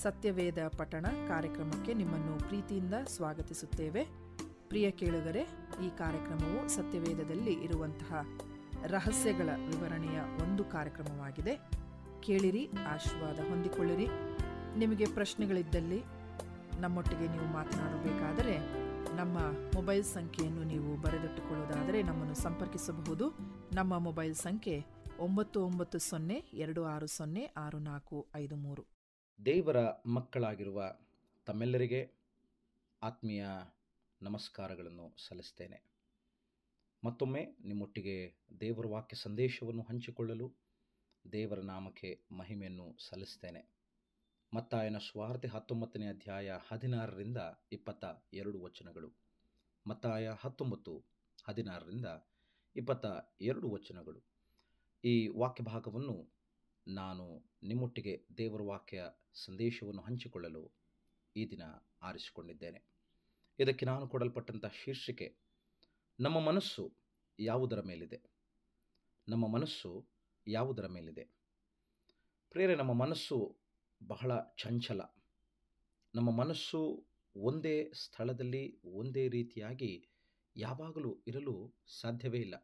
ಸತ್ಯವೇದ ಪಠಣ ಕಾರ್ಯಕ್ರಮಕ್ಕೆ ನಿಮ್ಮನ್ನು ಪ್ರೀತಿಯಿಂದ ಸ್ವಾಗತಿಸುತ್ತೇವೆ. ಪ್ರಿಯ ಕೇಳುಗರೆ, ಈ ಕಾರ್ಯಕ್ರಮವು ಸತ್ಯವೇದದಲ್ಲಿ ಇರುವಂತಹ ರಹಸ್ಯಗಳ ವಿವರಣೆಯ ಒಂದು ಕಾರ್ಯಕ್ರಮವಾಗಿದೆ. ಕೇಳಿರಿ, ಆಶೀರ್ವಾದ ಹೊಂದಿಕೊಳ್ಳಿರಿ. ನಿಮಗೆ ಪ್ರಶ್ನೆಗಳಿದ್ದಲ್ಲಿ ನಮ್ಮೊಟ್ಟಿಗೆ ನೀವು ಮಾತನಾಡಬೇಕಾದರೆ ನಮ್ಮ ಮೊಬೈಲ್ ಸಂಖ್ಯೆಯನ್ನು ನೀವು ಬರೆದಿಟ್ಟುಕೊಳ್ಳುವುದಾದರೆ ನಮ್ಮನ್ನು ಸಂಪರ್ಕಿಸಬಹುದು. ನಮ್ಮ ಮೊಬೈಲ್ ಸಂಖ್ಯೆ 9902606453. ದೇವರ ಮಕ್ಕಳಾಗಿರುವ ತಮ್ಮೆಲ್ಲರಿಗೆ ಆತ್ಮೀಯ ನಮಸ್ಕಾರಗಳನ್ನು ಸಲ್ಲಿಸ್ತೇನೆ. ಮತ್ತೊಮ್ಮೆ ನಿಮ್ಮೊಟ್ಟಿಗೆ ದೇವರ ವಾಕ್ಯ ಸಂದೇಶವನ್ನು ಹಂಚಿಕೊಳ್ಳಲು ದೇವರ ನಾಮಕ್ಕೆ ಮಹಿಮೆಯನ್ನು ಸಲ್ಲಿಸ್ತೇನೆ. ಮತ್ತಾಯನ ಸುವಾರ್ತೆ 19ನೇ ಅಧ್ಯಾಯ 16ರಿಂದ 22 ವಚನಗಳು. ಮತ್ತಾಯ 19, 16ರಿಂದ 22 ವಚನಗಳು. ಈ ವಾಕ್ಯ ಭಾಗವನ್ನು ನಾನು ನಿಮ್ಮೊಟ್ಟಿಗೆ ದೇವರ ವಾಕ್ಯ ಸಂದೇಶವನ್ನು ಹಂಚಿಕೊಳ್ಳಲು ಈ ದಿನ ಆರಿಸಿಕೊಂಡಿದ್ದೇನೆ. ಇದಕ್ಕೆ ನಾನು ಕೊಡಲ್ಪಟ್ಟಂಥ ಶೀರ್ಷಿಕೆ, ನಮ್ಮ ಮನಸ್ಸು ಯಾವುದರ ಮೇಲಿದೆ. ನಮ್ಮ ಮನಸ್ಸು ಯಾವುದರ ಮೇಲಿದೆ. ಪ್ರಿಯರೇ, ನಮ್ಮ ಮನಸ್ಸು ಬಹಳ ಚಂಚಲ. ನಮ್ಮ ಮನಸ್ಸು ಒಂದೇ ಸ್ಥಳದಲ್ಲಿ ಒಂದೇ ರೀತಿಯಾಗಿ ಯಾವಾಗಲೂ ಇರಲು ಸಾಧ್ಯವೇ ಇಲ್ಲ.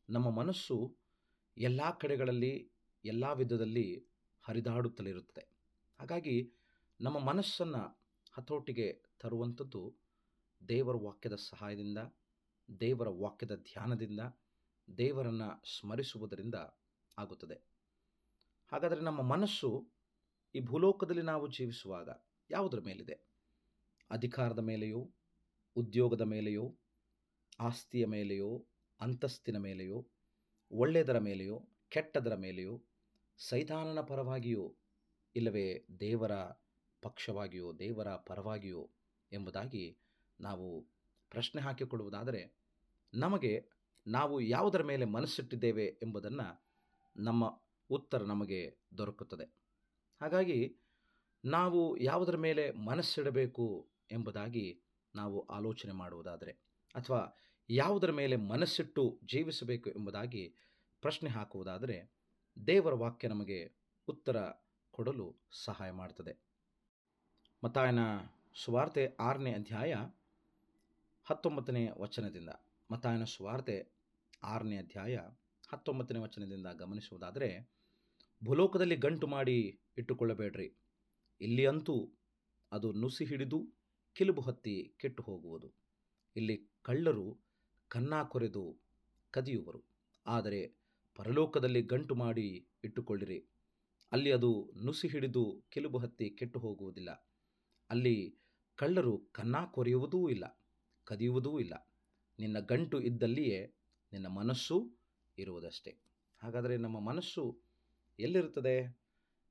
ನಮ್ಮ ಮನಸ್ಸು ಎಲ್ಲ ಕಡೆಗಳಲ್ಲಿ ಎಲ್ಲ ವಿಧದಲ್ಲಿ ಹರಿದಾಡುತ್ತಲಿರುತ್ತದೆ. ಹಾಗಾಗಿ ನಮ್ಮ ಮನಸ್ಸನ್ನು ಹತೋಟಿಗೆ ತರುವಂಥದ್ದು ದೇವರ ವಾಕ್ಯದ ಸಹಾಯದಿಂದ, ದೇವರ ವಾಕ್ಯದ ಧ್ಯಾನದಿಂದ, ದೇವರನ್ನು ಸ್ಮರಿಸುವುದರಿಂದ ಆಗುತ್ತದೆ. ಹಾಗಾದರೆ ನಮ್ಮ ಮನಸ್ಸು ಈ ಭೂಲೋಕದಲ್ಲಿ ನಾವು ಜೀವಿಸುವಾಗ ಯಾವುದರ ಮೇಲಿದೆ? ಅಧಿಕಾರದ ಮೇಲೆಯೋ, ಉದ್ಯೋಗದ ಮೇಲೆಯೋ, ಆಸ್ತಿಯ ಮೇಲೆಯೋ, ಅಂತಸ್ತಿನ ಮೇಲೆಯೋ, ಒಳ್ಳೆಯದರ ಮೇಲೆಯೋ, ಕೆಟ್ಟದರ ಮೇಲೆಯೋ, ಸೈತಾನನ ಪರವಾಗಿಯೋ, ಇಲ್ಲವೇ ದೇವರ ಪಕ್ಷವಾಗಿಯೋ, ದೇವರ ಪರವಾಗಿಯೋ ಎಂಬುದಾಗಿ ನಾವು ಪ್ರಶ್ನೆ ಹಾಕಿಕೊಳ್ಳುವುದಾದರೆ ನಮಗೆ ನಾವು ಯಾವುದರ ಮೇಲೆ ಮನಸ್ಸಿಟ್ಟಿದ್ದೇವೆ ಎಂಬುದನ್ನು ನಮ್ಮ ಉತ್ತರ ನಮಗೆ ದೊರಕುತ್ತದೆ. ಹಾಗಾಗಿ ನಾವು ಯಾವುದರ ಮೇಲೆ ಮನಸ್ಸಿಡಬೇಕು ಎಂಬುದಾಗಿ ನಾವು ಆಲೋಚನೆ ಮಾಡುವುದಾದರೆ, ಅಥವಾ ಯಾವುದರ ಮೇಲೆ ಮನಸ್ಸಿಟ್ಟು ಜೀವಿಸಬೇಕು ಎಂಬುದಾಗಿ ಪ್ರಶ್ನೆ ಹಾಕುವುದಾದರೆ ದೇವರ ವಾಕ್ಯ ನಮಗೆ ಉತ್ತರ ಕೊಡಲು ಸಹಾಯ ಮಾಡುತ್ತದೆ. ಮತ್ತಾಯನ ಸುವಾರ್ತೆ 6ನೇ ಅಧ್ಯಾಯ 19ನೇ ವಚನದಿಂದ, ಮತ್ತಾಯನ ಸುವಾರ್ತೆ 6ನೇ ಅಧ್ಯಾಯ 19ನೇ ವಚನದಿಂದ ಗಮನಿಸುವುದಾದರೆ, ಭೂಲೋಕದಲ್ಲಿ ಗಂಟು ಮಾಡಿ ಇಟ್ಟುಕೊಳ್ಳಬೇಡ್ರಿ. ಇಲ್ಲಿ ಅಂತೂ ಅದು ನುಸಿ ಹಿಡಿದು ಕಿಲುಬು ಹತ್ತಿ ಕೆಟ್ಟು ಹೋಗುವುದು. ಇಲ್ಲಿ ಕಳ್ಳರು ಕನ್ನ ಕೊರೆದು ಕದಿಯುವರು. ಆದರೆ ಪರಲೋಕದಲ್ಲಿ ಗಂಟು ಮಾಡಿ ಇಟ್ಟುಕೊಳ್ಳಿರಿ. ಅಲ್ಲಿ ಅದು ನುಸಿ ಹಿಡಿದು ಕಿಲುಬು ಹತ್ತಿ ಕೆಟ್ಟು ಹೋಗುವುದಿಲ್ಲ. ಅಲ್ಲಿ ಕಳ್ಳರು ಕನ್ನ ಕೊರೆಯುವುದೂ ಇಲ್ಲ, ಕದಿಯುವುದೂ ಇಲ್ಲ. ನಿನ್ನ ಗಂಟು ಇದ್ದಲ್ಲಿಯೇ ನಿನ್ನ ಮನಸ್ಸು ಇರುವುದಷ್ಟೇ. ಹಾಗಾದರೆ ನಮ್ಮ ಮನಸ್ಸು ಎಲ್ಲಿರುತ್ತದೆ?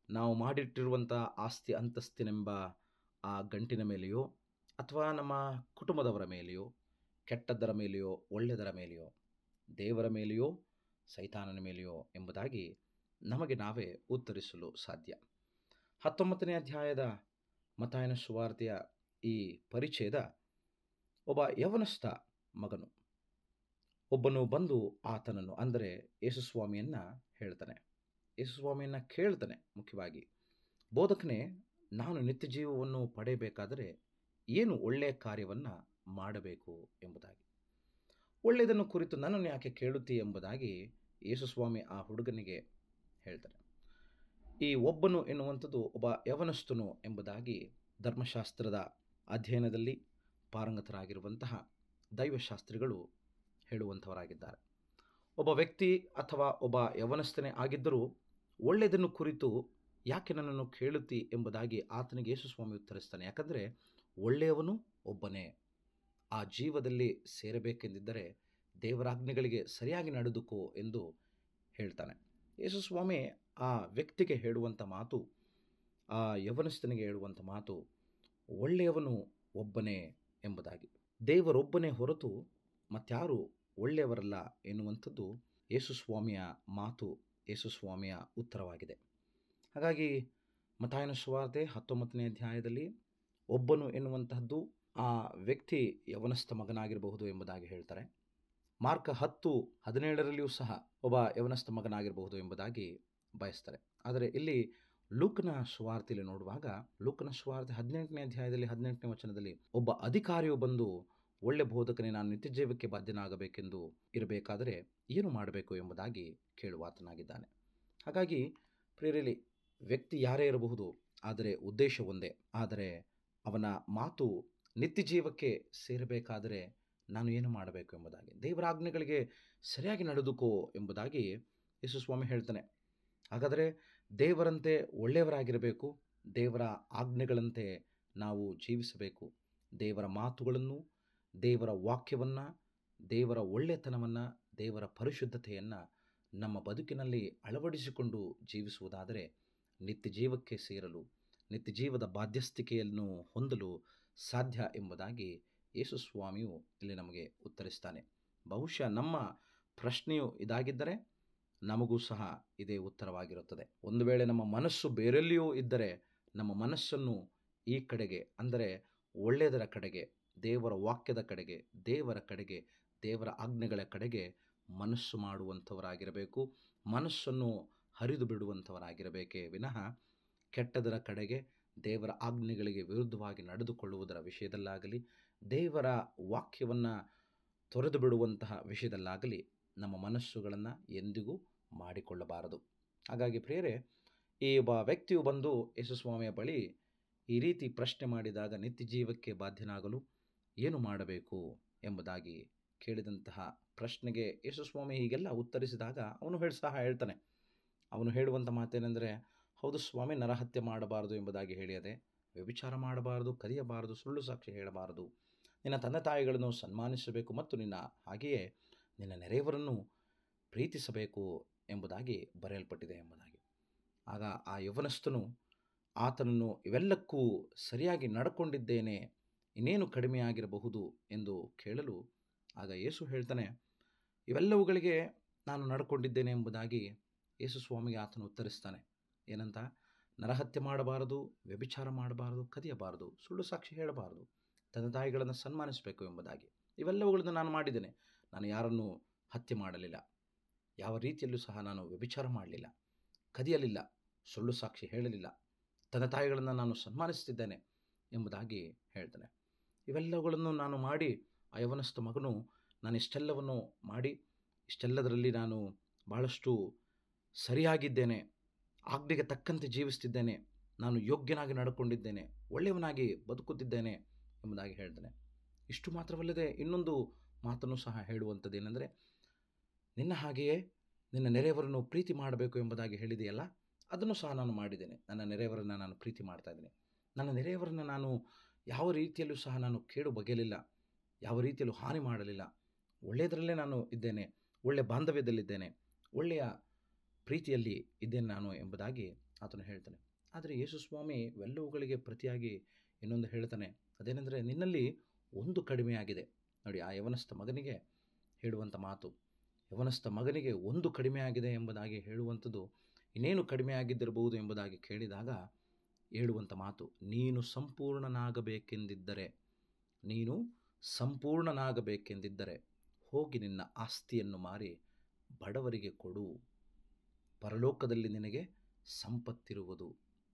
ನಾವು ಮಾಡಿಟ್ಟಿರುವಂಥ ಆಸ್ತಿ ಅಂತಸ್ತಿನೆಂಬ ಆ ಗಂಟಿನ ಮೇಲೆಯೋ, ಅಥವಾ ನಮ್ಮ ಕುಟುಂಬದವರ ಮೇಲೆಯೋ, ಕೆಟ್ಟದ್ದರ ಮೇಲೆಯೋ, ಒಳ್ಳೆಯದರ ಮೇಲೆಯೋ, ದೇವರ ಮೇಲೆಯೋ, ಸೈತಾನನ ಮೇಲೆಯೋ ಎಂಬುದಾಗಿ ನಮಗೆ ನಾವೇ ಉತ್ತರಿಸಲು ಸಾಧ್ಯ. 19ನೇ ಅಧ್ಯಾಯದ ಮತ್ತಾಯನ ಸುವಾರ್ತೆಯ ಈ ಪರಿಚ್ಛೇದ, ಒಬ್ಬ ಯವನಸ್ಥ ಮಗನು ಒಬ್ಬನು ಬಂದು ಆತನನ್ನು, ಅಂದರೆ ಯೇಸುಸ್ವಾಮಿಯನ್ನು ಹೇಳ್ತಾನೆ. ಯೇಸುಸ್ವಾಮಿಯನ್ನು ಕೇಳ್ತಾನೆ. ಮುಖ್ಯವಾಗಿ, ಬೋಧಕನೇ, ನಾನು ನಿತ್ಯ ಜೀವವನ್ನು ಪಡೆಯಬೇಕಾದರೆ ಏನು ಒಳ್ಳೆಯ ಕಾರ್ಯವನ್ನು ಮಾಡಬೇಕು ಎಂಬುದಾಗಿ. ಒಳ್ಳೆಯದನ್ನು ಕುರಿತು ನನ್ನನ್ನು ಯಾಕೆ ಕೇಳುತ್ತೀ ಎಂಬುದಾಗಿ ಯೇಸುಸ್ವಾಮಿ ಆ ಹುಡುಗನಿಗೆ ಹೇಳ್ತಾರೆ. ಈ ಒಬ್ಬನು ಎನ್ನುವಂಥದ್ದು ಒಬ್ಬ ಯವನಸ್ಥನು ಎಂಬುದಾಗಿ ಧರ್ಮಶಾಸ್ತ್ರದ ಅಧ್ಯಯನದಲ್ಲಿ ಪಾರಂಗತರಾಗಿರುವಂತಹ ದೈವಶಾಸ್ತ್ರಿಗಳು ಹೇಳುವಂಥವರಾಗಿದ್ದಾರೆ. ಒಬ್ಬ ವ್ಯಕ್ತಿ ಅಥವಾ ಒಬ್ಬ ಯವನಸ್ಥನೇ ಆಗಿದ್ದರೂ ಒಳ್ಳೆಯದನ್ನು ಕುರಿತು ಯಾಕೆ ನನ್ನನ್ನು ಕೇಳುತ್ತಿ ಎಂಬುದಾಗಿ ಆತನಿಗೆ ಯೇಸುಸ್ವಾಮಿ ಉತ್ತರಿಸ್ತಾನೆ. ಯಾಕಂದರೆ ಒಳ್ಳೆಯವನು ಒಬ್ಬನೇ. ಆ ಜೀವದಲ್ಲಿ ಸೇರಬೇಕೆಂದಿದ್ದರೆ ದೇವರಾಜ್ಞೆಗಳಿಗೆ ಸರಿಯಾಗಿ ನಡೆದುಕೋ ಎಂದು ಹೇಳ್ತಾನೆ. ಯೇಸುಸ್ವಾಮಿ ಆ ವ್ಯಕ್ತಿಗೆ ಹೇಳುವಂಥ ಮಾತು, ಆ ಯವನಸ್ಥನಿಗೆ ಹೇಳುವಂಥ ಮಾತು, ಒಳ್ಳೆಯವನು ಒಬ್ಬನೇ ಎಂಬುದಾಗಿ. ದೇವರೊಬ್ಬನೇ ಹೊರತು ಮತ್ಯಾರು ಒಳ್ಳೆಯವರಲ್ಲ ಎನ್ನುವಂಥದ್ದು ಯೇಸುಸ್ವಾಮಿಯ ಮಾತು, ಯೇಸುಸ್ವಾಮಿಯ ಉತ್ತರವಾಗಿದೆ. ಹಾಗಾಗಿ ಮತ್ತಾಯನ ಸುವಾರ್ತೆ 19ನೇ ಅಧ್ಯಾಯದಲ್ಲಿ ಒಬ್ಬನು ಎನ್ನುವಂತಹದ್ದು ಆ ವ್ಯಕ್ತಿ ಯವನಸ್ಥ ಮಗನಾಗಿರಬಹುದು ಎಂಬುದಾಗಿ ಹೇಳ್ತಾರೆ. ಮಾರ್ಕ 10:17 ಸಹ ಒಬ್ಬ ಯವನಸ್ಥ ಮಗನಾಗಿರಬಹುದು ಎಂಬುದಾಗಿ ಬಯಸ್ತಾರೆ. ಆದರೆ ಇಲ್ಲಿ ಲೂಕನ ಸುವಾರ್ತೆಯಲ್ಲಿ ನೋಡುವಾಗ, ಲೂಕನ ಸುವಾರ್ತೆ 18ನೇ ಅಧ್ಯಾಯದಲ್ಲಿ 18ನೇ ವಚನದಲ್ಲಿ, ಒಬ್ಬ ಅಧಿಕಾರಿಯು ಬಂದು, ಒಳ್ಳೆ ಬೋಧಕನೇ, ನಾನು ನಿತ್ಯ ಜೀವಕ್ಕೆ ಬಾಧ್ಯನಾಗಬೇಕೆಂದು ಇರಬೇಕಾದರೆ ಏನು ಮಾಡಬೇಕು ಎಂಬುದಾಗಿ ಕೇಳುವಾತನಾಗಿದ್ದಾನೆ. ಹಾಗಾಗಿ ಪ್ರಿಯರಲ್ಲಿ, ವ್ಯಕ್ತಿ ಯಾರೇ ಇರಬಹುದು, ಆದರೆ ಉದ್ದೇಶ ಒಂದೇ. ಆದರೆ ಅವನ ಮಾತು ನಿತ್ಯ ಜೀವಕ್ಕೆ ಸೇರಬೇಕಾದರೆ ನಾನು ಏನು ಮಾಡಬೇಕು ಎಂಬುದಾಗಿ, ದೇವರ ಆಜ್ಞೆಗಳಿಗೆ ಸರಿಯಾಗಿ ನಡೆದುಕೋ ಎಂಬುದಾಗಿ ಯೇಸು ಸ್ವಾಮಿ ಹೇಳ್ತಾನೆ. ಹಾಗಾದರೆ ದೇವರಂತೆ ಒಳ್ಳೆಯವರಾಗಿರಬೇಕು, ದೇವರ ಆಜ್ಞೆಗಳಂತೆ ನಾವು ಜೀವಿಸಬೇಕು. ದೇವರ ಮಾತುಗಳನ್ನು, ದೇವರ ವಾಕ್ಯವನ್ನು, ದೇವರ ಒಳ್ಳೆತನವನ್ನು, ದೇವರ ಪರಿಶುದ್ಧತೆಯನ್ನು ನಮ್ಮ ಬದುಕಿನಲ್ಲಿ ಅಳವಡಿಸಿಕೊಂಡು ಜೀವಿಸುವುದಾದರೆ ನಿತ್ಯ ಜೀವಕ್ಕೆ ಸೇರಲು, ನಿತ್ಯ ಜೀವದ ಬಾಧ್ಯಸ್ಥಿಕೆಯನ್ನು ಹೊಂದಲು ಸಾಧ್ಯ ಎಂಬುದಾಗಿ ಯೇಸು ಸ್ವಾಮಿಯು ಇಲ್ಲಿ ನಮಗೆ ಉತ್ತರಿಸ್ತಾನೆ. ಬಹುಶಃ ನಮ್ಮ ಪ್ರಶ್ನೆಯು ಇದಾಗಿದ್ದರೆ ನಮಗೂ ಸಹ ಇದೇ ಉತ್ತರವಾಗಿರುತ್ತದೆ. ಒಂದು ವೇಳೆ ನಮ್ಮ ಮನಸ್ಸು ಬೇರೆಲ್ಲಿಯೂ ಇದ್ದರೆ, ನಮ್ಮ ಮನಸ್ಸನ್ನು ಈ ಕಡೆಗೆ, ಅಂದರೆ ಒಳ್ಳೆಯದರ ಕಡೆಗೆ, ದೇವರ ವಾಕ್ಯದ ಕಡೆಗೆ, ದೇವರ ಕಡೆಗೆ, ದೇವರ ಆಜ್ಞೆಗಳ ಕಡೆಗೆ ಮನಸ್ಸು ಮಾಡುವಂಥವರಾಗಿರಬೇಕು. ಮನಸ್ಸನ್ನು ಹರಿದು ಬಿಡುವಂಥವರಾಗಿರಬೇಕೇ ವಿನಃ ಕೆಟ್ಟದರ ಕಡೆಗೆ, ದೇವರ ಆಜ್ಞೆಗಳಿಗೆ ವಿರುದ್ಧವಾಗಿ ನಡೆದುಕೊಳ್ಳುವುದರ ವಿಷಯದಲ್ಲಾಗಲಿ, ದೇವರ ವಾಕ್ಯವನ್ನು ತೊರೆದು ಬಿಡುವಂತಹ ವಿಷಯದಲ್ಲಾಗಲಿ ನಮ್ಮ ಮನಸ್ಸುಗಳನ್ನು ಎಂದಿಗೂ ಮಾಡಿಕೊಳ್ಳಬಾರದು. ಹಾಗಾಗಿ ಪ್ರಿಯರೇ, ಈ ಒಬ್ಬ ವ್ಯಕ್ತಿಯು ಬಂದು ಯೇಸುಸ್ವಾಮಿಯ ಬಳಿ ಈ ರೀತಿ ಪ್ರಶ್ನೆ ಮಾಡಿದಾಗ, ನಿತ್ಯ ಜೀವಕ್ಕೆ ಬಾಧ್ಯನಾಗಲು ಏನು ಮಾಡಬೇಕು ಎಂಬುದಾಗಿ ಕೇಳಿದಂತಹ ಪ್ರಶ್ನೆಗೆ ಯೇಸುಸ್ವಾಮಿ ಹೀಗೆಲ್ಲ ಉತ್ತರಿಸಿದಾಗ ಅವನು ಹೇಳ್ತಾನೆ. ಅವನು ಹೇಳುವಂಥ ಮಾತೇನೆಂದರೆ, ಹೌದು ಸ್ವಾಮಿ, ನರಹತ್ಯೆ ಮಾಡಬಾರದು ಎಂಬುದಾಗಿ ಹೇಳಿಯದೆ, ವ್ಯಭಿಚಾರ ಮಾಡಬಾರದು, ಕದಿಯಬಾರದು, ಸುಳ್ಳು ಸಾಕ್ಷಿ ಹೇಳಬಾರದು, ನಿನ್ನ ತಂದೆ ತಾಯಿಗಳನ್ನು ಸನ್ಮಾನಿಸಬೇಕು ಮತ್ತು ಹಾಗೆಯೇ ನಿನ್ನ ನೆರೆಯವರನ್ನು ಪ್ರೀತಿಸಬೇಕು ಎಂಬುದಾಗಿ ಬರೆಯಲ್ಪಟ್ಟಿದೆ ಎಂಬುದಾಗಿ. ಆಗ ಆ ಯೌವನಸ್ಥನು ಆತನನ್ನು ಇವೆಲ್ಲಕ್ಕೂ ಸರಿಯಾಗಿ ನಡ್ಕೊಂಡಿದ್ದೇನೆ, ಇನ್ನೇನು ಕಡಿಮೆಯಾಗಿರಬಹುದು ಎಂದು ಕೇಳಲು, ಆಗ ಯೇಸು ಹೇಳ್ತಾನೆ, ಇವೆಲ್ಲವುಗಳಿಗೆ ನಾನು ನಡ್ಕೊಂಡಿದ್ದೇನೆ ಎಂಬುದಾಗಿ ಯೇಸು ಸ್ವಾಮಿಗೆ ಆತನು ಉತ್ತರಿಸ್ತಾನೆ. ಏನಂತ? ನರಹತ್ಯೆ ಮಾಡಬಾರದು, ವ್ಯಭಿಚಾರ ಮಾಡಬಾರದು, ಕದಿಯಬಾರದು, ಸುಳ್ಳು ಸಾಕ್ಷಿ ಹೇಳಬಾರದು, ತಂದೆ ತಾಯಿಗಳನ್ನು ಸನ್ಮಾನಿಸಬೇಕು ಎಂಬುದಾಗಿ. ಇವೆಲ್ಲವುಗಳನ್ನು ನಾನು ಮಾಡಿದ್ದೇನೆ. ನಾನು ಯಾರನ್ನು ಹತ್ಯೆ ಮಾಡಲಿಲ್ಲ, ಯಾವ ರೀತಿಯಲ್ಲೂ ಸಹ ನಾನು ವ್ಯಭಿಚಾರ ಮಾಡಲಿಲ್ಲ, ಕದಿಯಲಿಲ್ಲ, ಸುಳ್ಳು ಸಾಕ್ಷಿ ಹೇಳಲಿಲ್ಲ, ತಂದೆ ತಾಯಿಗಳನ್ನು ನಾನು ಸನ್ಮಾನಿಸುತ್ತಿದ್ದೇನೆ ಎಂಬುದಾಗಿ ಹೇಳ್ತಾನೆ. ಇವೆಲ್ಲವುಗಳನ್ನು ನಾನು ಮಾಡಿ, ಆ ಯವನಸ್ಥ ಮಗನು, ನಾನು ಇಷ್ಟೆಲ್ಲವನ್ನು ಮಾಡಿ, ಇಷ್ಟೆಲ್ಲದರಲ್ಲಿ ನಾನು ಭಾಳಷ್ಟು ಸರಿಯಾಗಿದ್ದೇನೆ, ಆಜ್ಞೆಗೆ ತಕ್ಕಂತೆ ಜೀವಿಸ್ತಿದ್ದೇನೆ, ನಾನು ಯೋಗ್ಯನಾಗಿ ನಡ್ಕೊಂಡಿದ್ದೇನೆ, ಒಳ್ಳೆಯವನಾಗಿ ಬದುಕುತ್ತಿದ್ದೇನೆ ಎಂಬುದಾಗಿ ಹೇಳ್ತಾನೆ. ಇಷ್ಟು ಮಾತ್ರವಲ್ಲದೆ ಇನ್ನೊಂದು ಮಾತನ್ನು ಸಹ ಹೇಳುವಂಥದ್ದು ಏನೆಂದರೆ, ನಿನ್ನ ಹಾಗೆಯೇ ನಿನ್ನ ನೆರೆಯವರನ್ನು ಪ್ರೀತಿ ಮಾಡಬೇಕು ಎಂಬುದಾಗಿ ಹೇಳಿದೆಯಲ್ಲ, ಅದನ್ನು ಸಹ ನಾನು ಮಾಡಿದ್ದೇನೆ. ನನ್ನ ನೆರೆಯವರನ್ನು ನಾನು ಪ್ರೀತಿ ಮಾಡ್ತಾ ಇದ್ದೇನೆ. ನನ್ನ ನೆರೆಯವರನ್ನು ನಾನು ಯಾವ ರೀತಿಯಲ್ಲೂ ಸಹ ನಾನು ಕೇಡು ಬಗೆಯಲಿಲ್ಲ, ಯಾವ ರೀತಿಯಲ್ಲೂ ಹಾನಿ ಮಾಡಲಿಲ್ಲ, ಒಳ್ಳೆಯದರಲ್ಲೇ ನಾನು ಇದ್ದೇನೆ, ಒಳ್ಳೆಯ ಬಾಂಧವ್ಯದಲ್ಲಿದ್ದೇನೆ, ಒಳ್ಳೆಯ ಪ್ರೀತಿಯಲ್ಲಿ ಇದ್ದೇನೆ ನಾನು ಎಂಬುದಾಗಿ ಆತನು ಹೇಳ್ತಾನೆ. ಆದರೆ ಯೇಸು ಸ್ವಾಮಿ ಇವೆಲ್ಲವುಗಳಿಗೆ ಪ್ರತಿಯಾಗಿ ಇನ್ನೊಂದು ಹೇಳ್ತಾನೆ. ಅದೇನೆಂದರೆ, ನಿನ್ನಲ್ಲಿ ಒಂದು ಕಡಿಮೆಯಾಗಿದೆ. ನೋಡಿ, ಆ ಯವನಸ್ಥ ಮಗನಿಗೆ ಹೇಳುವಂಥ ಮಾತು, ಯವನಸ್ಥ ಮಗನಿಗೆ ಒಂದು ಕಡಿಮೆಯಾಗಿದೆ ಎಂಬುದಾಗಿ ಹೇಳುವಂಥದ್ದು, ಇನ್ನೇನು ಕಡಿಮೆಯಾಗಿದ್ದಿರಬಹುದು ಎಂಬುದಾಗಿ ಕೇಳಿದಾಗ ಹೇಳುವಂಥ ಮಾತು, ನೀನು ಸಂಪೂರ್ಣನಾಗಬೇಕೆಂದಿದ್ದರೆ ಹೋಗಿ ನಿನ್ನ ಆಸ್ತಿಯನ್ನು ಮಾರಿ ಬಡವರಿಗೆ ಕೊಡು, ಪರಲೋಕದಲ್ಲಿ ನಿನಗೆ ಸಂಪತ್ತಿರುವುದು,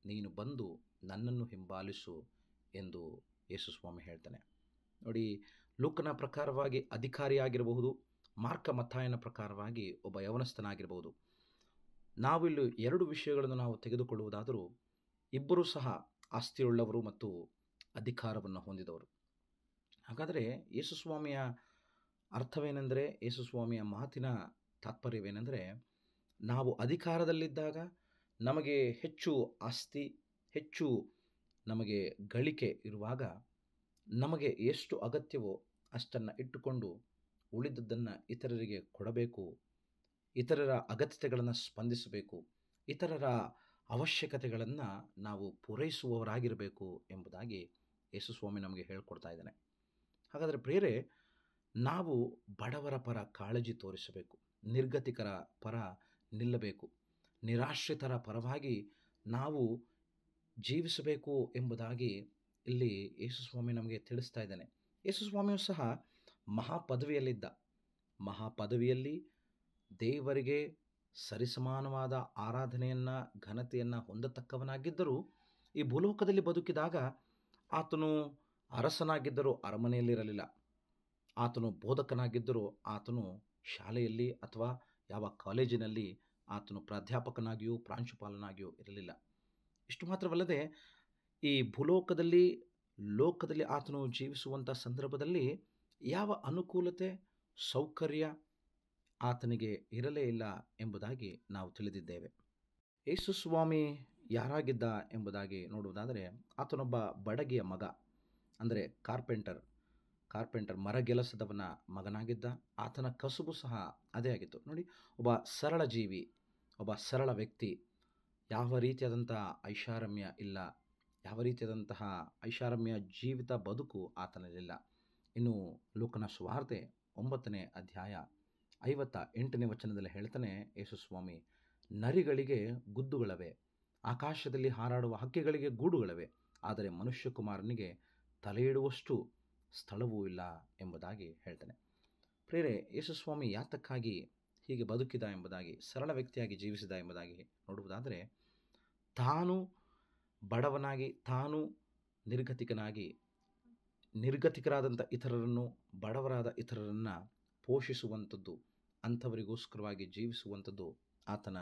ನೀನು ಬಂದು ನನ್ನನ್ನು ಹಿಂಬಾಲಿಸು ಎಂದು ಯೇಸು ಸ್ವಾಮಿ ಹೇಳ್ತಾನೆ. ನೋಡಿ, ಲೂಕನ ಪ್ರಕಾರವಾಗಿ ಅಧಿಕಾರಿಯಾಗಿರಬಹುದು, ಮಾರ್ಕ ಮತ್ತಾಯನ ಪ್ರಕಾರವಾಗಿ ಒಬ್ಬ ಯವನಸ್ಥನಾಗಿರಬಹುದು. ನಾವಿಲ್ಲಿ ಎರಡು ವಿಷಯಗಳನ್ನು ನಾವು ತೆಗೆದುಕೊಳ್ಳುವುದಾದರೂ, ಇಬ್ಬರೂ ಸಹ ಆಸ್ತಿಯುಳ್ಳವರು ಮತ್ತು ಅಧಿಕಾರವನ್ನು ಹೊಂದಿದವರು. ಹಾಗಾದರೆ ಯೇಸುಸ್ವಾಮಿಯ ಅರ್ಥವೇನೆಂದರೆ, ಯೇಸುಸ್ವಾಮಿಯ ಮಾತಿನ ತಾತ್ಪರ್ಯವೇನೆಂದರೆ, ನಾವು ಅಧಿಕಾರದಲ್ಲಿದ್ದಾಗ ನಮಗೆ ಹೆಚ್ಚು ಆಸ್ತಿ, ಹೆಚ್ಚು ನಮಗೆ ಗಳಿಕೆ ಇರುವಾಗ ನಮಗೆ ಎಷ್ಟು ಅಗತ್ಯವೋ ಅಷ್ಟನ್ನು ಇಟ್ಟುಕೊಂಡು ಉಳಿದದ್ದನ್ನು ಇತರರಿಗೆ ಕೊಡಬೇಕು, ಇತರರ ಅಗತ್ಯತೆಗಳನ್ನು ಸ್ಪಂದಿಸಬೇಕು, ಇತರರ ಅವಶ್ಯಕತೆಗಳನ್ನು ನಾವು ಪೂರೈಸುವವರಾಗಿರಬೇಕು ಎಂಬುದಾಗಿ ಯೇಸುಸ್ವಾಮಿ ನಮಗೆ ಹೇಳಿಕೊಡ್ತಾ ಇದ್ದಾನೆ. ಹಾಗಾದರೆ ಪ್ರಿಯರೇ, ನಾವು ಬಡವರ ಪರ ಕಾಳಜಿ ತೋರಿಸಬೇಕು, ನಿರ್ಗತಿಕರ ಪರ ನಿಲ್ಲಬೇಕು, ನಿರಾಶ್ರಿತರ ಪರವಾಗಿ ನಾವು ಜೀವಿಸಬೇಕು ಎಂಬುದಾಗಿ ಇಲ್ಲಿ ಯೇಸುಸ್ವಾಮಿ ನಮಗೆ ತಿಳಿಸ್ತಾ ಇದ್ದಾನೆ. ಯೇಸುಸ್ವಾಮಿಯು ಸಹ ಮಹಾಪದವಿಯಲ್ಲಿದ್ದ, ಮಹಾಪದವಿಯಲ್ಲಿ ದೇವರಿಗೆ ಸರಿಸಮಾನವಾದ ಆರಾಧನೆಯನ್ನು ಘನತೆಯನ್ನು ಹೊಂದತಕ್ಕವನಾಗಿದ್ದರೂ ಈ ಭೂಲೋಕದಲ್ಲಿ ಬದುಕಿದಾಗ ಆತನು ಅರಸನಾಗಿದ್ದರೂ ಅರಮನೆಯಲ್ಲಿರಲಿಲ್ಲ. ಆತನು ಬೋಧಕನಾಗಿದ್ದರೂ ಆತನು ಶಾಲೆಯಲ್ಲಿ ಅಥವಾ ಯಾವ ಕಾಲೇಜಿನಲ್ಲಿ ಆತನು ಪ್ರಾಧ್ಯಾಪಕನಾಗಿಯೂ ಪ್ರಾಂಶುಪಾಲನಾಗಿಯೂ ಇರಲಿಲ್ಲ. ಇಷ್ಟು ಮಾತ್ರವಲ್ಲದೆ ಈ ಭೂಲೋಕದಲ್ಲಿ ಲೋಕದಲ್ಲಿ ಆತನು ಜೀವಿಸುವಂಥ ಸಂದರ್ಭದಲ್ಲಿ ಯಾವ ಅನುಕೂಲತೆ ಸೌಕರ್ಯ ಆತನಿಗೆ ಇರಲೇ ಇಲ್ಲ ಎಂಬುದಾಗಿ ನಾವು ತಿಳಿದಿದ್ದೇವೆ. ಯೇಸು ಸ್ವಾಮಿ ಯಾರಾಗಿದ್ದ ಎಂಬುದಾಗಿ ನೋಡುವುದಾದರೆ ಆತನೊಬ್ಬ ಬಡಗಿಯ ಮಗ, ಅಂದರೆ ಕಾರ್ಪೆಂಟರ್ ಮರಗೆಲಸದವನ ಮಗನಾಗಿದ್ದ. ಆತನ ಕಸುಬು ಸಹ ಅದೇ ಆಗಿತ್ತು. ನೋಡಿ, ಒಬ್ಬ ಸರಳ ಜೀವಿ, ಒಬ್ಬ ಸರಳ ವ್ಯಕ್ತಿ. ಯಾವ ರೀತಿಯಾದಂತಹ ಐಷಾರಾಮ್ಯ ಇಲ್ಲ, ಯಾವ ರೀತಿಯಾದಂತಹ ಐಷಾರಾಮ್ಯ ಜೀವಿತ ಬದುಕು ಆತನಲ್ಲಿಲ್ಲ. ಇನ್ನು ಲೂಕನ ಸುವಾರ್ತೆ 9ನೇ ಅಧ್ಯಾಯ 58ನೇ ವಚನದಲ್ಲಿ ಹೇಳ್ತಾನೆ ಯೇಸು ಸ್ವಾಮಿ, ನರಿಗಳಿಗೆ ಗುದ್ದುಗಳವೆ, ಆಕಾಶದಲ್ಲಿ ಹಾರಾಡುವ ಹಕ್ಕಿಗಳಿಗೆ ಗೂಡುಗಳವೆ, ಆದರೆ ಮನುಷ್ಯಕುಮಾರನಿಗೆ ತಲೆಯಿಡುವಷ್ಟು ಸ್ಥಳವೂ ಇಲ್ಲ ಎಂಬುದಾಗಿ ಹೇಳ್ತಾನೆ. ಪ್ರಿಯರೇ, ಯೇಸು ಸ್ವಾಮಿ ಯಾತಕ್ಕಾಗಿ ಹೀಗೆ ಬದುಕಿದ ಎಂಬುದಾಗಿ, ಸರಳ ವ್ಯಕ್ತಿಯಾಗಿ ಜೀವಿಸಿದ ಎಂಬುದಾಗಿ ನೋಡುವುದಾದರೆ, ತಾನು ಬಡವನಾಗಿ, ತಾನು ನಿರ್ಗತಿಕರಾದಂಥ ಇತರರನ್ನು, ಬಡವರಾದ ಇತರರನ್ನು ಪೋಷಿಸುವಂಥದ್ದು, ಅಂಥವರಿಗೋಸ್ಕರವಾಗಿ ಜೀವಿಸುವಂಥದ್ದು ಆತನ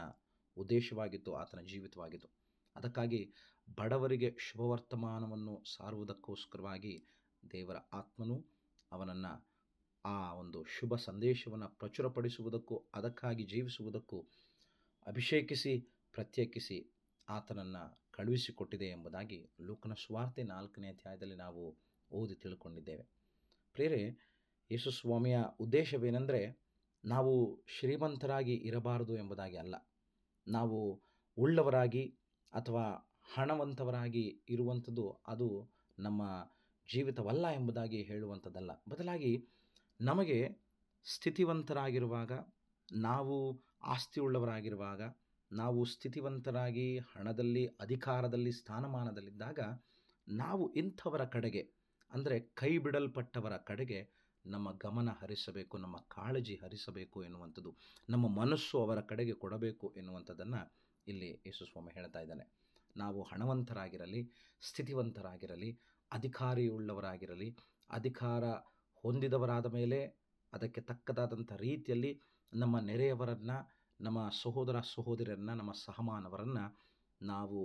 ಉದ್ದೇಶವಾಗಿತ್ತು, ಆತನ ಜೀವಿತವಾಗಿತ್ತು. ಅದಕ್ಕಾಗಿ ಬಡವರಿಗೆ ಶುಭವರ್ತಮಾನವನ್ನು ಸಾರುವುದಕ್ಕೋಸ್ಕರವಾಗಿ ದೇವರ ಆತ್ಮನು ಅವನನ್ನು ಆ ಒಂದು ಶುಭ ಸಂದೇಶವನ್ನು ಪ್ರಚುರಪಡಿಸುವುದಕ್ಕೂ, ಅದಕ್ಕಾಗಿ ಜೀವಿಸುವುದಕ್ಕೂ ಅಭಿಷೇಕಿಸಿ ಪ್ರತ್ಯೇಕಿಸಿ ಆತನನ್ನು ಕಳುಹಿಸಿಕೊಟ್ಟಿದೆ ಎಂಬುದಾಗಿ ಲೂಕನ ಸುವಾರ್ತೆ 4ನೇ ಅಧ್ಯಾಯದಲ್ಲಿ ನಾವು ಓದಿ ತಿಳ್ಕೊಂಡಿದ್ದೇವೆ. ಪ್ರಿಯರೇ, ಯೇಸು ಸ್ವಾಮಿಯ ಉದ್ದೇಶವೇನೆಂದರೆ ನಾವು ಶ್ರೀಮಂತರಾಗಿ ಇರಬಾರದು ಎಂಬುದಾಗಿ ಅಲ್ಲ, ನಾವು ಉಳ್ಳವರಾಗಿ ಅಥವಾ ಹಣವಂತವರಾಗಿ ಇರುವಂಥದ್ದು ಅದು ನಮ್ಮ ಜೀವಿತವಲ್ಲ ಎಂಬುದಾಗಿ ಹೇಳುವಂಥದ್ದಲ್ಲ. ಬದಲಾಗಿ ನಮಗೆ ಸ್ಥಿತಿವಂತರಾಗಿರುವಾಗ, ನಾವು ಆಸ್ತಿಯುಳ್ಳವರಾಗಿರುವಾಗ, ನಾವು ಸ್ಥಿತಿವಂತರಾಗಿ ಹಣದಲ್ಲಿ, ಅಧಿಕಾರದಲ್ಲಿ, ಸ್ಥಾನಮಾನದಲ್ಲಿದ್ದಾಗ ನಾವು ಇಂಥವರ ಕಡೆಗೆ, ಅಂದರೆ ಕೈ ಬಿಡಲ್ಪಟ್ಟವರ ಕಡೆಗೆ ನಮ್ಮ ಗಮನ ಹರಿಸಬೇಕು, ನಮ್ಮ ಕಾಳಜಿ ಹರಿಸಬೇಕು ಎನ್ನುವಂಥದ್ದು, ನಮ್ಮ ಮನಸ್ಸು ಅವರ ಕಡೆಗೆ ಕೊಡಬೇಕು ಎನ್ನುವಂಥದ್ದನ್ನು ಇಲ್ಲಿ ಯೇಸು ಸ್ವಾಮಿ ಹೇಳ್ತಾ ಇದ್ದಾನೆ. ನಾವು ಹಣವಂತರಾಗಿರಲಿ, ಸ್ಥಿತಿವಂತರಾಗಿರಲಿ, ಅಧಿಕಾರಿಯುಳ್ಳವರಾಗಿರಲಿ, ಅಧಿಕಾರ ಹೊಂದಿದವರಾದ ಮೇಲೆ ಅದಕ್ಕೆ ತಕ್ಕದಾದಂಥ ರೀತಿಯಲ್ಲಿ ನಮ್ಮ ನೆರೆಯವರನ್ನು, ನಮ್ಮ ಸಹೋದರ ಸಹೋದರಿಯರನ್ನು, ನಮ್ಮ ಸಹಮಾನವರನ್ನು ನಾವು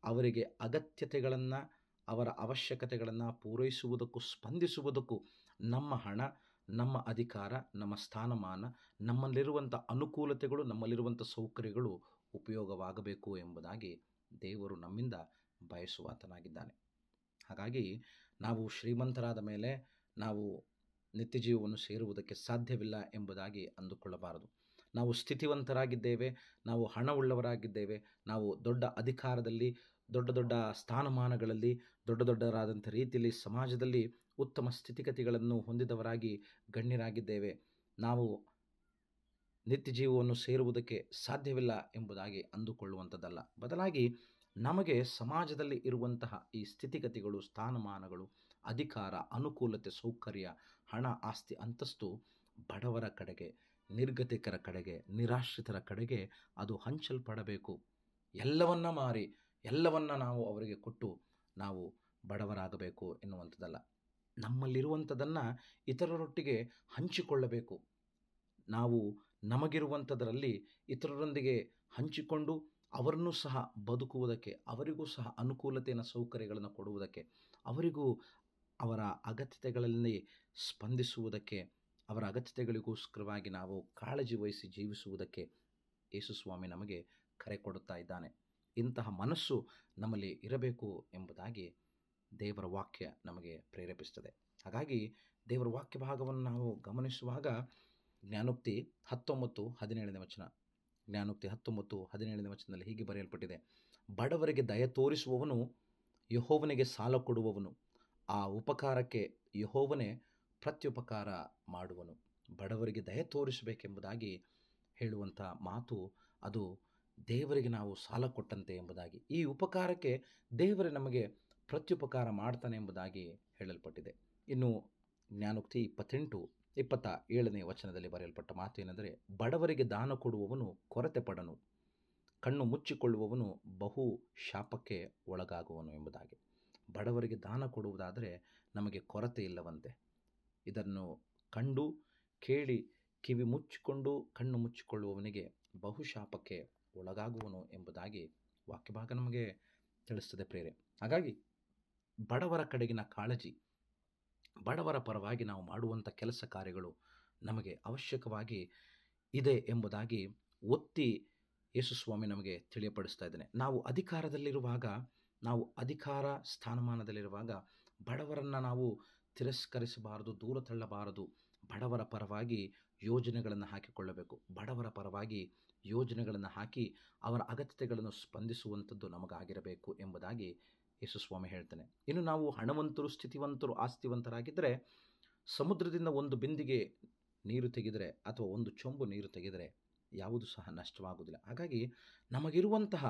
ಅವರಿಗೆ ಅಗತ್ಯತೆಗಳನ್ನು, ಅವರ ಅವಶ್ಯಕತೆಗಳನ್ನು ಪೂರೈಸುವುದಕ್ಕೂ ಸ್ಪಂದಿಸುವುದಕ್ಕೂ ನಮ್ಮ ಹಣ, ನಮ್ಮ ಅಧಿಕಾರ, ನಮ್ಮ ಸ್ಥಾನಮಾನ, ನಮ್ಮಲ್ಲಿರುವಂಥ ಅನುಕೂಲತೆಗಳು, ನಮ್ಮಲ್ಲಿರುವಂಥ ಸೌಕರ್ಯಗಳು ಉಪಯೋಗವಾಗಬೇಕು ಎಂಬುದಾಗಿ ದೇವರು ನಮ್ಮಿಂದ ಬಯಸುವಾತನಾಗಿದ್ದಾನೆ. ಹಾಗಾಗಿ ನಾವು ಶ್ರೀಮಂತರಾದ ಮೇಲೆ ನಾವು ನಿತ್ಯ ಜೀವವನ್ನು ಸೇರುವುದಕ್ಕೆ ಸಾಧ್ಯವಿಲ್ಲ ಎಂಬುದಾಗಿ ಅಂದುಕೊಳ್ಳಬಾರದು. ನಾವು ಸ್ಥಿತಿವಂತರಾಗಿದ್ದೇವೆ, ನಾವು ಹಣವುಳ್ಳವರಾಗಿದ್ದೇವೆ, ನಾವು ದೊಡ್ಡ ಅಧಿಕಾರದಲ್ಲಿ, ದೊಡ್ಡ ದೊಡ್ಡ ಸ್ಥಾನಮಾನಗಳಲ್ಲಿ, ದೊಡ್ಡದಾದಂಥ ರೀತಿಯಲ್ಲಿ ಸಮಾಜದಲ್ಲಿ ಉತ್ತಮ ಸ್ಥಿತಿಗತಿಗಳನ್ನು ಹೊಂದಿದವರಾಗಿ ಗಣ್ಯರಾಗಿದ್ದೇವೆ, ನಾವು ನಿತ್ಯ ಜೀವವನ್ನು ಸೇರುವುದಕ್ಕೆ ಸಾಧ್ಯವಿಲ್ಲ ಎಂಬುದಾಗಿ ಅಂದುಕೊಳ್ಳುವಂಥದ್ದಲ್ಲ. ಬದಲಾಗಿ ನಮಗೆ ಸಮಾಜದಲ್ಲಿ ಇರುವಂತಹ ಈ ಸ್ಥಿತಿಗತಿಗಳು, ಸ್ಥಾನಮಾನಗಳು, ಅಧಿಕಾರ, ಅನುಕೂಲತೆ, ಸೌಕರ್ಯ, ಹಣ, ಆಸ್ತಿ, ಅಂತಸ್ತು ಬಡವರ ಕಡೆಗೆ, ನಿರ್ಗತಿಕರ ಕಡೆಗೆ, ನಿರಾಶ್ರಿತರ ಕಡೆಗೆ ಅದು ಹಂಚಲ್ಪಡಬೇಕು. ಎಲ್ಲವನ್ನ ಮಾರಿ, ಎಲ್ಲವನ್ನ ನಾವು ಅವರಿಗೆ ಕೊಟ್ಟು ನಾವು ಬಡವರಾಗಬೇಕು ಎನ್ನುವಂಥದ್ದಲ್ಲ. ನಮ್ಮಲ್ಲಿರುವಂಥದ್ದನ್ನು ಇತರರೊಟ್ಟಿಗೆ ಹಂಚಿಕೊಳ್ಳಬೇಕು. ನಾವು ನಮಗಿರುವಂಥದ್ರಲ್ಲಿ ಇತರರೊಂದಿಗೆ ಹಂಚಿಕೊಂಡು ಅವರನ್ನು ಸಹ ಬದುಕುವುದಕ್ಕೆ, ಅವರಿಗೂ ಸಹ ಅನುಕೂಲತೆಯನ್ನು, ಸೌಕರ್ಯಗಳನ್ನು ಕೊಡುವುದಕ್ಕೆ, ಅವರಿಗೂ ಅವರ ಅಗತ್ಯತೆಗಳಲ್ಲಿ ಸ್ಪಂದಿಸುವುದಕ್ಕೆ, ಅವರ ಅಗತ್ಯತೆಗಳಿಗೋಸ್ಕರವಾಗಿ ನಾವು ಕಾಳಜಿ ವಹಿಸಿ ಜೀವಿಸುವುದಕ್ಕೆ ಯೇಸು ಸ್ವಾಮಿ ನಮಗೆ ಕರೆ ಕೊಡುತ್ತಾ ಇದ್ದಾನೆ. ಇಂತಹ ಮನಸ್ಸು ನಮ್ಮಲ್ಲಿ ಇರಬೇಕು ಎಂಬುದಾಗಿ ದೇವರ ವಾಕ್ಯ ನಮಗೆ ಪ್ರೇರೇಪಿಸ್ತದೆ. ಹಾಗಾಗಿ ದೇವರ ವಾಕ್ಯ ಭಾಗವನ್ನು ನಾವು ಗಮನಿಸುವಾಗ ಜ್ಞಾನೋಕ್ತಿ 19:17ನೇ ವಚನ, ಜ್ಞಾನೋಕ್ತಿ 19:17ನೇ ವಚನದಲ್ಲಿ ಹೀಗೆ ಬರೆಯಲ್ಪಟ್ಟಿದೆ: ಬಡವರಿಗೆ ದಯ ತೋರಿಸುವವನು ಯೆಹೋವನಿಗೆ ಸಾಲ ಕೊಡುವವನು, ಆ ಉಪಕಾರಕ್ಕೆ ಯೆಹೋವನೇ ಪ್ರತ್ಯುಪಕಾರ ಮಾಡುವನು. ಬಡವರಿಗೆ ದಯ ತೋರಿಸಬೇಕೆಂಬುದಾಗಿ ಹೇಳುವಂಥ ಮಾತು ಅದು ದೇವರಿಗೆ ನಾವು ಸಾಲ ಕೊಟ್ಟಂತೆ ಎಂಬುದಾಗಿ, ಈ ಉಪಕಾರಕ್ಕೆ ದೇವರೇ ನಮಗೆ ಪ್ರತ್ಯುಪಕಾರ ಮಾಡ್ತಾನೆ ಎಂಬುದಾಗಿ ಹೇಳಲ್ಪಟ್ಟಿದೆ. ಇನ್ನು ಜ್ಞಾನೋಕ್ತಿ 28 27ನೇ ವಚನದಲ್ಲಿ ಬರೆಯಲ್ಪಟ್ಟ ಮಾತು ಏನೆಂದರೆ, ಬಡವರಿಗೆ ದಾನ ಕೊಡುವವನು ಕೊರತೆ ಪಡನು, ಕಣ್ಣು ಮುಚ್ಚಿಕೊಳ್ಳುವವನು ಬಹು ಶಾಪಕ್ಕೆ ಒಳಗಾಗುವನು ಎಂಬುದಾಗಿ. ಬಡವರಿಗೆ ದಾನ ಕೊಡುವುದಾದರೆ ನಮಗೆ ಕೊರತೆ ಇಲ್ಲವಂತೆ. ಇದನ್ನು ಕಂಡು ಕೇಳಿ ಕಿವಿ ಮುಚ್ಚಿಕೊಂಡು ಕಣ್ಣು ಮುಚ್ಚಿಕೊಳ್ಳುವವನಿಗೆ ಬಹು ಶಾಪಕ್ಕೆ ಒಳಗಾಗುವನು ಎಂಬುದಾಗಿ ವಾಕ್ಯಭಾಗ ನಮಗೆ ತಿಳಿಸ್ತದೆ ಪ್ರೇರೆ. ಹಾಗಾಗಿ ಬಡವರ ಕಡೆಗಿನ ಕಾಳಜಿ, ಬಡವರ ಪರವಾಗಿ ನಾವು ಮಾಡುವಂಥ ಕೆಲಸ ಕಾರ್ಯಗಳು ನಮಗೆ ಅವಶ್ಯಕವಾಗಿ ಇದೆ ಎಂಬುದಾಗಿ ಒತ್ತಿ ಯೇಸುಸ್ವಾಮಿ ನಮಗೆ ತಿಳಿಯಪಡಿಸ್ತಾ ಇದ್ದಾನೆ. ನಾವು ಅಧಿಕಾರದಲ್ಲಿರುವಾಗ, ನಾವು ಅಧಿಕಾರ ಸ್ಥಾನಮಾನದಲ್ಲಿರುವಾಗ ಬಡವರನ್ನು ನಾವು ತಿರಸ್ಕರಿಸಬಾರದು, ದೂರ ತಳ್ಳಬಾರದು. ಬಡವರ ಪರವಾಗಿ ಯೋಜನೆಗಳನ್ನು ಹಾಕಿಕೊಳ್ಳಬೇಕು. ಬಡವರ ಪರವಾಗಿ ಯೋಜನೆಗಳನ್ನು ಹಾಕಿ ಅವರ ಅಗತ್ಯತೆಗಳನ್ನು ಸ್ಪಂದಿಸುವಂಥದ್ದು ನಮಗಾಗಿರಬೇಕು ಎಂಬುದಾಗಿ ಯೇಸುಸ್ವಾಮಿ ಹೇಳ್ತಾನೆ. ಇನ್ನು ನಾವು ಹಣವಂತರು, ಸ್ಥಿತಿವಂತರು, ಆಸ್ತಿವಂತರಾಗಿದ್ದರೆ ಸಮುದ್ರದಿಂದ ಒಂದು ಬಿಂದಿಗೆ ನೀರು ತೆಗೆದರೆ ಅಥವಾ ಒಂದು ಚೊಂಬು ನೀರು ತೆಗೆದರೆ ಯಾವುದು ಸಹ ನಷ್ಟವಾಗುವುದಿಲ್ಲ. ಹಾಗಾಗಿ ನಮಗಿರುವಂತಹ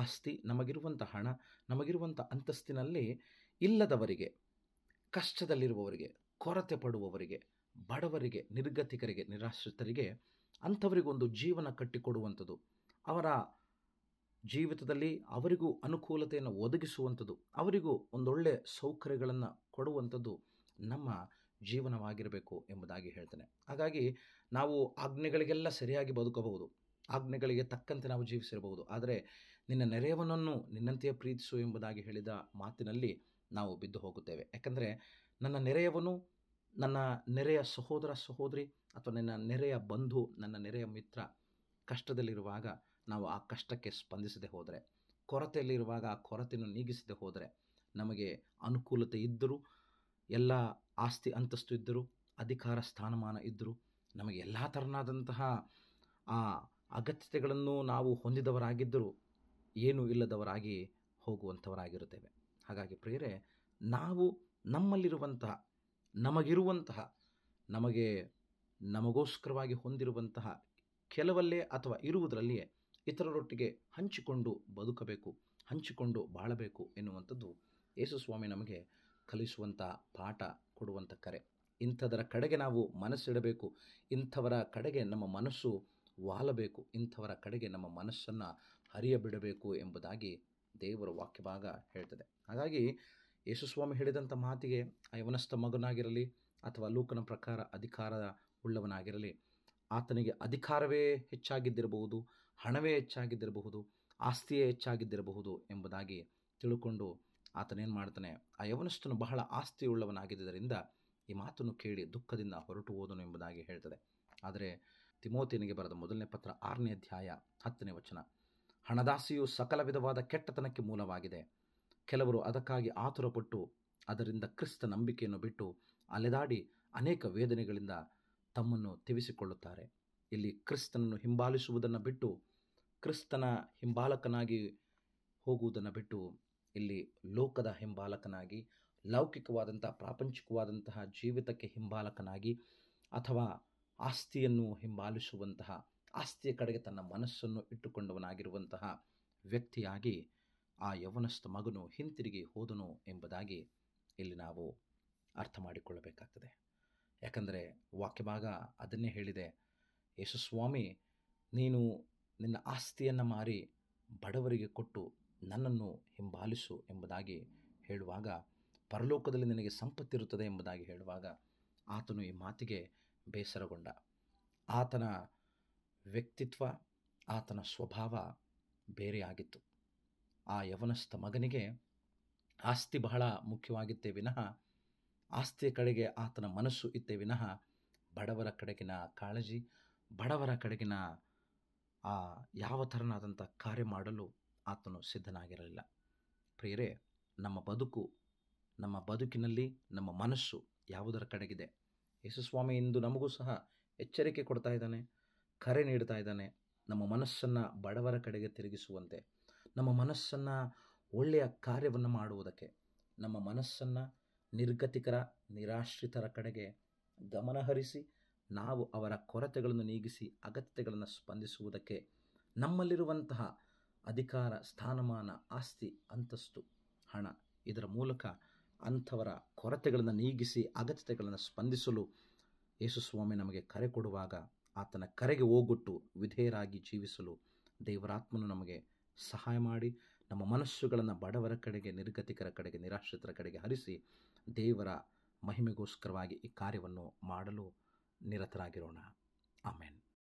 ಆಸ್ತಿ, ನಮಗಿರುವಂಥ ಹಣ, ನಮಗಿರುವಂಥ ಅಂತಸ್ತಿನಲ್ಲಿ ಇಲ್ಲದವರಿಗೆ, ಕಷ್ಟದಲ್ಲಿರುವವರಿಗೆ, ಕೊರತೆ ಪಡುವವರಿಗೆ, ಬಡವರಿಗೆ, ನಿರ್ಗತಿಕರಿಗೆ, ನಿರಾಶ್ರಿತರಿಗೆ, ಅಂಥವರಿಗೊಂದು ಜೀವನ ಕಟ್ಟಿಕೊಡುವಂಥದ್ದು, ಅವರ ಜೀವಿತದಲ್ಲಿ ಅವರಿಗೂ ಅನುಕೂಲತೆಯನ್ನು ಒದಗಿಸುವಂಥದ್ದು, ಅವರಿಗೂ ಒಂದೊಳ್ಳೆ ಸೌಕರ್ಯಗಳನ್ನು ಕೊಡುವಂಥದ್ದು ನಮ್ಮ ಜೀವನವಾಗಿರಬೇಕು ಎಂಬುದಾಗಿ ಹೇಳ್ತಾನೆ. ಹಾಗಾಗಿ ನಾವು ಆಜ್ಞೆಗಳಿಗೆಲ್ಲ ಸರಿಯಾಗಿ ಬದುಕಬಹುದು, ಆಜ್ಞೆಗಳಿಗೆ ತಕ್ಕಂತೆ ನಾವು ಜೀವಿಸಿರಬಹುದು. ಆದರೆ ನಿನ್ನ ನೆರೆಯವನನ್ನು ನಿನ್ನಂತೆಯೇ ಪ್ರೀತಿಸು ಎಂಬುದಾಗಿ ಹೇಳಿದ ಮಾತಿನಲ್ಲಿ ನಾವು ಬಿದ್ದು ಹೋಗುತ್ತೇವೆ. ಯಾಕಂದರೆ ನನ್ನ ನೆರೆಯವನು, ನನ್ನ ನೆರೆಯ ಸಹೋದರ ಸಹೋದರಿ ಅಥವಾ ನನ್ನ ನೆರೆಯ ಬಂಧು, ನನ್ನ ನೆರೆಯ ಮಿತ್ರ ಕಷ್ಟದಲ್ಲಿರುವಾಗ ನಾವು ಆ ಕಷ್ಟಕ್ಕೆ ಸ್ಪಂದಿಸದೆ ಹೋದರೆ, ಕೊರತೆಯಲ್ಲಿರುವಾಗ ಆ ಕೊರತೆಯನ್ನು ನೀಗಿಸದೆ ಹೋದರೆ, ನಮಗೆ ಅನುಕೂಲತೆ ಇದ್ದರೂ, ಎಲ್ಲ ಆಸ್ತಿ ಅಂತಸ್ತು ಇದ್ದರೂ, ಅಧಿಕಾರ ಸ್ಥಾನಮಾನ ಇದ್ದರೂ, ನಮಗೆ ಎಲ್ಲ ಥರನಾದಂತಹ ಆ ಅಗತ್ಯತೆಗಳನ್ನು ನಾವು ಹೊಂದಿದವರಾಗಿದ್ದರೂ ಏನೂ ಇಲ್ಲದವರಾಗಿ ಹೋಗುವಂಥವರಾಗಿರುತ್ತೇವೆ. ಹಾಗಾಗಿ ಪ್ರಿಯರೇ, ನಾವು ನಮ್ಮಲ್ಲಿರುವಂತಹ, ನಮಗಿರುವಂತಹ, ನಮಗೋಸ್ಕರವಾಗಿ ಹೊಂದಿರುವಂತಹ ಕೆಲವಲ್ಲೇ ಅಥವಾ ಇರುವುದರಲ್ಲಿಯೇ ಇತರರೊಟ್ಟಿಗೆ ಹಂಚಿಕೊಂಡು ಬದುಕಬೇಕು, ಹಂಚಿಕೊಂಡು ಬಾಳಬೇಕು ಎನ್ನುವಂಥದ್ದು ಯೇಸುಸ್ವಾಮಿ ನಮಗೆ ಕಲಿಸುವಂಥ ಪಾಠ, ಕೊಡುವಂಥ ಕರೆ. ಇಂಥದರ ಕಡೆಗೆ ನಾವು ಮನಸ್ಸಿಡಬೇಕು, ಇಂಥವರ ಕಡೆಗೆ ನಮ್ಮ ಮನಸ್ಸು ವಾಲಬೇಕು, ಇಂಥವರ ಕಡೆಗೆ ನಮ್ಮ ಮನಸ್ಸನ್ನು ಹರಿಯಬಿಡಬೇಕು ಎಂಬುದಾಗಿ ದೇವರ ವಾಕ್ಯಭಾಗ ಹೇಳ್ತದೆ. ಹಾಗಾಗಿ ಯೇಸುಸ್ವಾಮಿ ಹೇಳಿದಂಥ ಮಾತಿಗೆ ಆ ಯವನಸ್ಥ ಮಗನಾಗಿರಲಿ ಅಥವಾ ಲೂಕನ ಪ್ರಕಾರ ಅಧಿಕಾರ ಉಳ್ಳವನಾಗಿರಲಿ, ಆತನಿಗೆ ಅಧಿಕಾರವೇ ಹೆಚ್ಚಾಗಿದ್ದಿರಬಹುದು, ಹಣವೇ ಹೆಚ್ಚಾಗಿದ್ದಿರಬಹುದು, ಆಸ್ತಿಯೇ ಹೆಚ್ಚಾಗಿದ್ದಿರಬಹುದು ಎಂಬುದಾಗಿ ತಿಳ್ಕೊಂಡು ಆತನೇನು ಮಾಡ್ತಾನೆ, ಆ ಯವನಸ್ಥನು ಬಹಳ ಆಸ್ತಿಯುಳ್ಳವನಾಗಿದ್ದರಿಂದ ಈ ಮಾತನ್ನು ಕೇಳಿ ದುಃಖದಿಂದ ಹೊರಟು ಹೋದನು ಎಂಬುದಾಗಿ ಹೇಳ್ತದೆ. ಆದರೆ ತಿಮೋತಿಯನಿಗೆ ಬರೆದ ಮೊದಲನೇ ಪತ್ರ 6ನೇ ಅಧ್ಯಾಯ 10ನೇ ವಚನ, ಹಣದಾಸೆಯು ಸಕಲ ವಿಧವಾದ ಕೆಟ್ಟತನಕ್ಕೆ ಮೂಲವಾಗಿದೆ. ಕೆಲವರು ಅದಕ್ಕಾಗಿ ಆತುರಪಟ್ಟು ಅದರಿಂದ ಕ್ರಿಸ್ತ ನಂಬಿಕೆಯನ್ನು ಬಿಟ್ಟು ಅಲೆದಾಡಿ ಅನೇಕ ವೇದನೆಗಳಿಂದ ತಮ್ಮನ್ನು ತಿವಿಸಿಕೊಳ್ಳುತ್ತಾರೆ. ಇಲ್ಲಿ ಕ್ರಿಸ್ತನನ್ನು ಹಿಂಬಾಲಿಸುವುದನ್ನು ಬಿಟ್ಟು, ಕ್ರಿಸ್ತನ ಹಿಂಬಾಲಕನಾಗಿ ಹೋಗುವುದನ್ನು ಬಿಟ್ಟು, ಇಲ್ಲಿ ಲೋಕದ ಹಿಂಬಾಲಕನಾಗಿ, ಲೌಕಿಕವಾದಂಥ ಪ್ರಾಪಂಚಿಕವಾದಂತಹ ಜೀವಿತಕ್ಕೆ ಹಿಂಬಾಲಕನಾಗಿ, ಅಥವಾ ಆಸ್ತಿಯನ್ನು ಹಿಂಬಾಲಿಸುವಂತಹ, ಆಸ್ತಿಯ ಕಡೆಗೆ ತನ್ನ ಮನಸ್ಸನ್ನು ಇಟ್ಟುಕೊಂಡವನಾಗಿರುವಂತಹ ವ್ಯಕ್ತಿಯಾಗಿ ಆ ಯವನಸ್ಥ ಮಗನು ಹಿಂತಿರುಗಿ ಹೋದನು ಎಂಬುದಾಗಿ ಇಲ್ಲಿ ನಾವು ಅರ್ಥ ಮಾಡಿಕೊಳ್ಳಬೇಕಾಗ್ತದೆ. ಯಾಕಂದರೆ ವಾಕ್ಯಭಾಗ ಅದನ್ನೇ ಹೇಳಿದೆ, ಯೇಸುಸ್ವಾಮಿ ನೀನು ನಿನ್ನ ಆಸ್ತಿಯನ್ನು ಮಾರಿ ಬಡವರಿಗೆ ಕೊಟ್ಟು ನನ್ನನ್ನು ಹಿಂಬಾಲಿಸು ಎಂಬುದಾಗಿ ಹೇಳುವಾಗ, ಪರಲೋಕದಲ್ಲಿ ನಿನಗೆ ಸಂಪತ್ತಿರುತ್ತದೆ ಎಂಬುದಾಗಿ ಹೇಳುವಾಗ ಆತನು ಈ ಮಾತಿಗೆ ಬೇಸರಗೊಂಡ. ಆತನ ವ್ಯಕ್ತಿತ್ವ, ಆತನ ಸ್ವಭಾವ ಬೇರೆಯಾಗಿತ್ತು. ಆ ಯವನಸ್ಥ ಮಗನಿಗೆ ಆಸ್ತಿ ಬಹಳ ಮುಖ್ಯವಾಗಿತ್ತೇ ವಿನಃ, ಆಸ್ತಿಯ ಕಡೆಗೆ ಆತನ ಮನಸ್ಸು ಇತ್ತೇ ವಿನಃ ಬಡವರ ಕಡೆಗಿನ ಕಾಳಜಿ, ಬಡವರ ಕಡೆಗಿನ ಯಾವ ಥರನಾದಂಥ ಕಾರ್ಯ ಮಾಡಲು ಆತನು ಸಿದ್ಧನಾಗಿರಲಿಲ್ಲ. ಪ್ರಿಯರೇ, ನಮ್ಮ ಬದುಕಿನಲ್ಲಿ ನಮ್ಮ ಮನಸ್ಸು ಯಾವುದರ ಕಡೆಗಿದೆ? ಯೇಸುಸ್ವಾಮಿ ಇಂದು ನಮಗೂ ಸಹ ಎಚ್ಚರಿಕೆ ಕೊಡ್ತಾ ಇದ್ದಾನೆ, ಕರೆ ನೀಡ್ತಾ ಇದ್ದಾನೆ. ನಮ್ಮ ಮನಸ್ಸನ್ನು ಬಡವರ ಕಡೆಗೆ ತಿರುಗಿಸುವಂತೆ, ನಮ್ಮ ಮನಸ್ಸನ್ನು ಒಳ್ಳೆಯ ಕಾರ್ಯವನ್ನು ಮಾಡುವುದಕ್ಕೆ, ನಮ್ಮ ಮನಸ್ಸನ್ನು ನಿರ್ಗತಿಕರ, ನಿರಾಶ್ರಿತರ ಕಡೆಗೆ ಗಮನಹರಿಸಿ ನಾವು ಅವರ ಕೊರತೆಗಳನ್ನು ನೀಗಿಸಿ ಅಗತ್ಯತೆಗಳನ್ನು ಸ್ಪಂದಿಸುವುದಕ್ಕೆ, ನಮ್ಮಲ್ಲಿರುವಂತಹ ಅಧಿಕಾರ, ಸ್ಥಾನಮಾನ, ಆಸ್ತಿ, ಅಂತಸ್ತು, ಹಣ, ಇದರ ಮೂಲಕ ಅಂಥವರ ಕೊರತೆಗಳನ್ನು ನೀಗಿಸಿ ಅಗತ್ಯತೆಗಳನ್ನು ಸ್ಪಂದಿಸಲು ಯೇಸು ಸ್ವಾಮಿ ನಮಗೆ ಕರೆ ಕೊಡುವಾಗ ಆತನ ಕರೆಗೆ ಹೋಗೊಟ್ಟು ವಿಧೇಯರಾಗಿ ಜೀವಿಸಲು ದೇವರಾತ್ಮನು ನಮಗೆ ಸಹಾಯ ಮಾಡಿ ನಮ್ಮ ಮನಸ್ಸುಗಳನ್ನು ಬಡವರ ಕಡೆಗೆ, ನಿರ್ಗತಿಕರ ಕಡೆಗೆ, ನಿರಾಶ್ರಿತರ ಕಡೆಗೆ ಹರಿಸಿ ದೇವರ ಮಹಿಮೆಗೋಸ್ಕರವಾಗಿ ಈ ಕಾರ್ಯವನ್ನು ಮಾಡಲು ನಿರತರಾಗಿರೋಣ. ಆಮೆನ್.